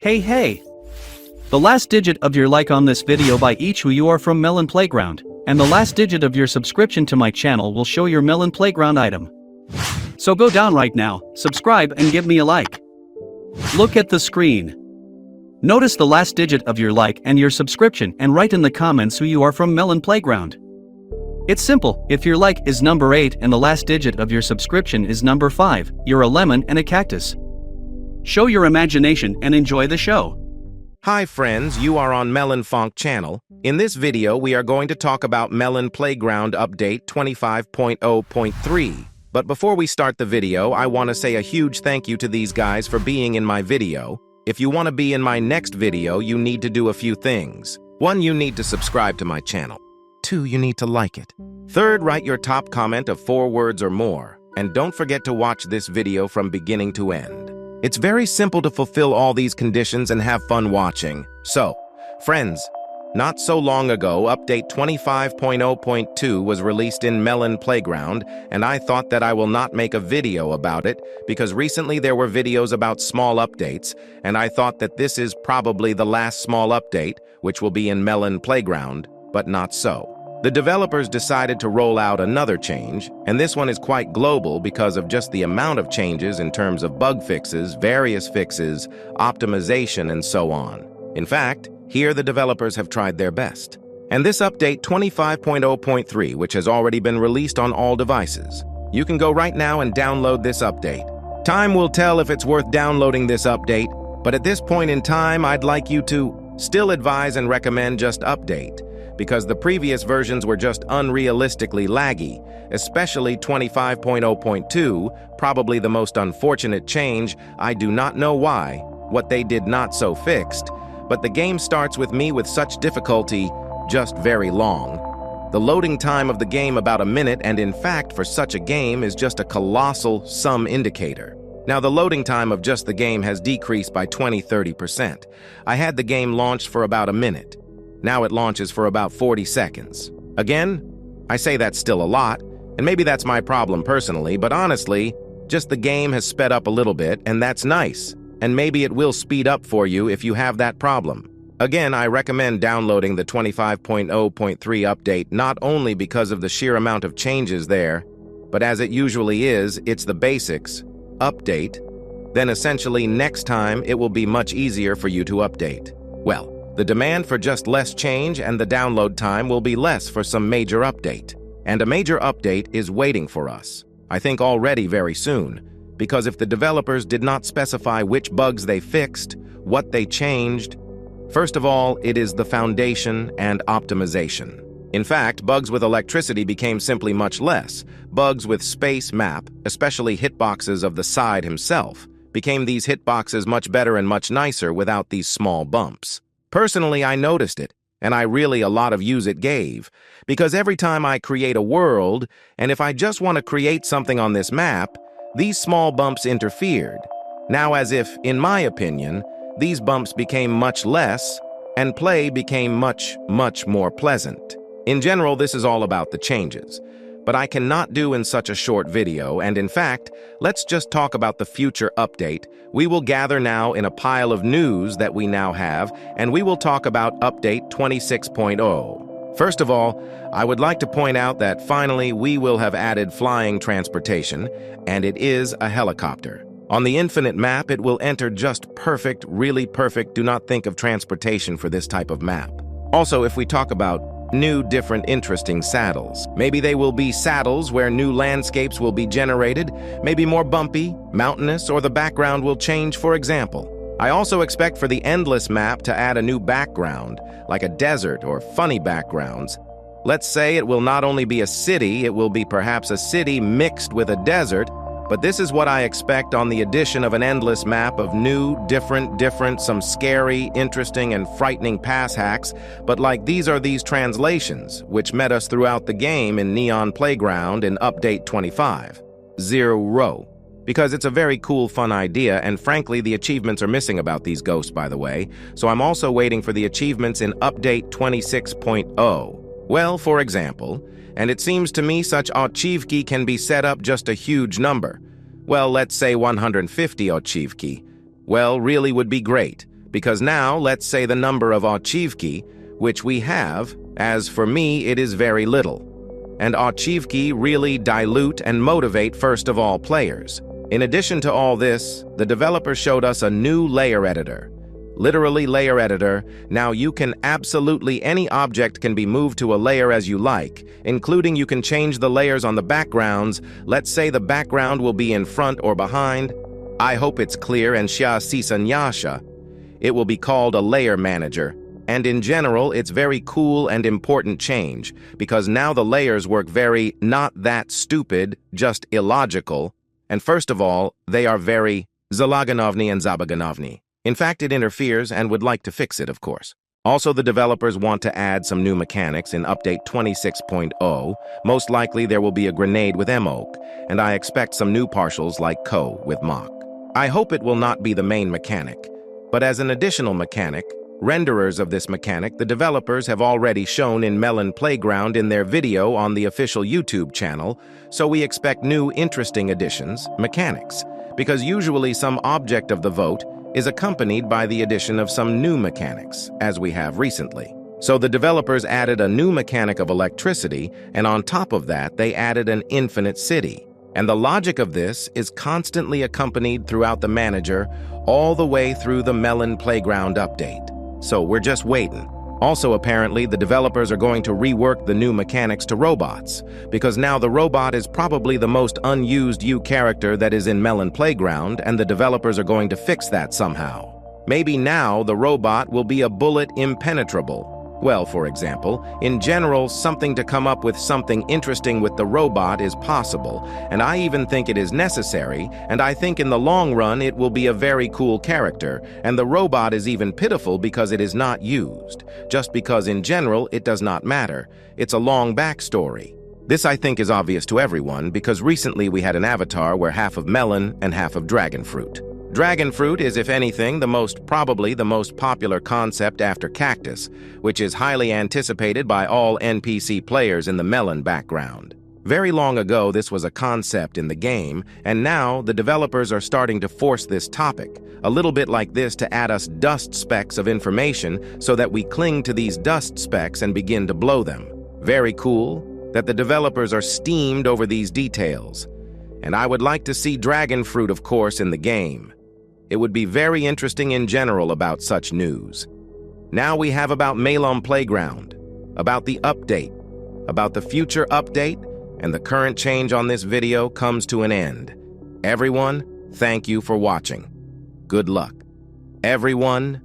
Hey! The last digit of your like on this video by each who you are from Melon Playground, and the last digit of your subscription to my channel will show your Melon Playground item. So go down right now, subscribe and give me a like. Look at the screen. Notice the last digit of your like and your subscription and write in the comments who you are from Melon Playground. It's simple, if your like is number 8 and the last digit of your subscription is number 5, you're a lemon and a cactus. Show your imagination and enjoy the show. Hi friends, you are on Melonfonk channel. In this video, we are going to talk about Melon Playground Update 25.0.3. But before we start the video, I want to say a huge thank you to these guys for being in my video. If you want to be in my next video, you need to do a few things. 1, you need to subscribe to my channel. 2, you need to like it. 3rd, write your top comment of 4 words or more. And don't forget to watch this video from beginning to end. It's very simple to fulfill all these conditions and have fun watching. So, friends, not so long ago, Update 25.0.2 was released in Melon Playground, and I thought that I will not make a video about it because recently there were videos about small updates, and I thought that this is probably the last small update, which will be in Melon Playground, but not so. The developers decided to roll out another change, and this one is quite global because of just the amount of changes in terms of bug fixes, various fixes, optimization, and so on. In fact, here the developers have tried their best. And this update 25.0.3, which has already been released on all devices. You can go right now and download this update. Time will tell if it's worth downloading this update, but at this point in time, I'd like you to still advise and recommend just update, because the previous versions were just unrealistically laggy, especially 25.0.2, probably the most unfortunate change. I do not know why, what they did not so fixed, but the game starts with me with such difficulty, just very long. The loading time of the game about a minute, and in fact for such a game is just a colossal sum indicator. Now the loading time of just the game has decreased by 20–30%. I had the game launched for about a minute. Now it launches for about 40 seconds. Again, I say that's still a lot, and maybe that's my problem personally, but honestly, just the game has sped up a little bit, and that's nice. And maybe it will speed up for you if you have that problem. Again, I recommend downloading the 25.0.3 update not only because of the sheer amount of changes there, but as it usually is, it's the basics, update, then essentially next time it will be much easier for you to update. Well, the demand for just less change and the download time will be less for some major update. And a major update is waiting for us, I think already very soon, because if the developers did not specify which bugs they fixed, what they changed, first of all, it is the foundation and optimization. In fact, bugs with electricity became simply much less. Bugs with space map, especially hitboxes of the side himself, became these hitboxes much better and much nicer without these small bumps. Personally, I noticed it, and I really a lot of use it gave, because every time I create a world, and if I just want to create something on this map, these small bumps interfered. Now as if, in my opinion, these bumps became much less, and play became much more pleasant. In general, this is all about the changes. But I cannot do in such a short video, and in fact, let's just talk about the future update. We will gather now in a pile of news that we now have, and we will talk about Update 26.0. First of all, I would like to point out that finally we will have added flying transportation, and it is a helicopter. On the infinite map, it will enter just perfect, really perfect. Do not think of transportation for this type of map. Also, if we talk about new, different, interesting saddles. Maybe they will be saddles where new landscapes will be generated, maybe more bumpy, mountainous, or the background will change, for example. I also expect for the endless map to add a new background, like a desert or funny backgrounds. Let's say it will not only be a city, it will be perhaps a city mixed with a desert, but this is what I expect on the addition of an endless map of new, different, some scary, interesting, and frightening pass hacks, but like these are these translations, which met us throughout the game in Neon Playground in Update 25.0. Because it's a very cool, fun idea, and frankly, the achievements are missing about these ghosts, by the way, so I'm also waiting for the achievements in Update 26.0. Well, for example, and it seems to me such achievki can be set up just a huge number. Well, let's say 150 achievki. Well, really would be great, Because now, let's say the number of Ochivki, which we have, as for me, it is very little. And Ochivki really dilute and motivate first of all players. In addition to all this, the developer showed us a new layer editor. Literally layer editor. Now you can absolutely any object can be moved to a layer as you like, including you can change the layers on the backgrounds. Let's say the background will be in front or behind. I hope it's clear and Xia Sisa Nyasha. It will be called a layer manager. And in general, it's very cool and important change, because now the layers work very not that stupid, just illogical. And first of all, they are very Zalaganovny and Zabaganovny. In fact, it interferes and would like to fix it, of course. Also, the developers want to add some new mechanics in update 26.0. Most likely there will be a grenade with M-Oak, and I expect some new partials like Ko with Mach. I hope it will not be the main mechanic, but as an additional mechanic, renderers of this mechanic the developers have already shown in Melon Playground in their video on the official YouTube channel, so we expect new interesting additions, mechanics, because usually some object of the vote is accompanied by the addition of some new mechanics, as we have recently. So the developers added a new mechanic of electricity, and on top of that, they added an infinite city. And the logic of this is constantly accompanied throughout the manager all the way through the Melon Playground update. So we're just waiting. Also, apparently, the developers are going to rework the new mechanics to robots, because now the robot is probably the most unused U character that is in Melon Playground, and the developers are going to fix that somehow. Maybe now the robot will be a bullet impenetrable. Well, for example, in general, something to come up with something interesting with the robot is possible, and I even think it is necessary, and I think in the long run it will be a very cool character, and the robot is even pitiful because it is not used, just because in general it does not matter. It's a long backstory. This I think is obvious to everyone because recently we had an avatar where half of melon and half of dragon fruit. Dragon fruit is, if anything, probably the most popular concept after cactus, which is highly anticipated by all NPC players in the melon background. Very long ago, this was a concept in the game, and now the developers are starting to force this topic, a little bit like this to add us dust specks of information so that we cling to these dust specks and begin to blow them. Very cool that the developers are steamed over these details. And I would like to see dragon fruit, of course, in the game. It would be very interesting in general about such news. Now we have about Melon Playground, about the update, about the future update, and the current change on this video comes to an end. Everyone, thank you for watching. Good luck. Everyone,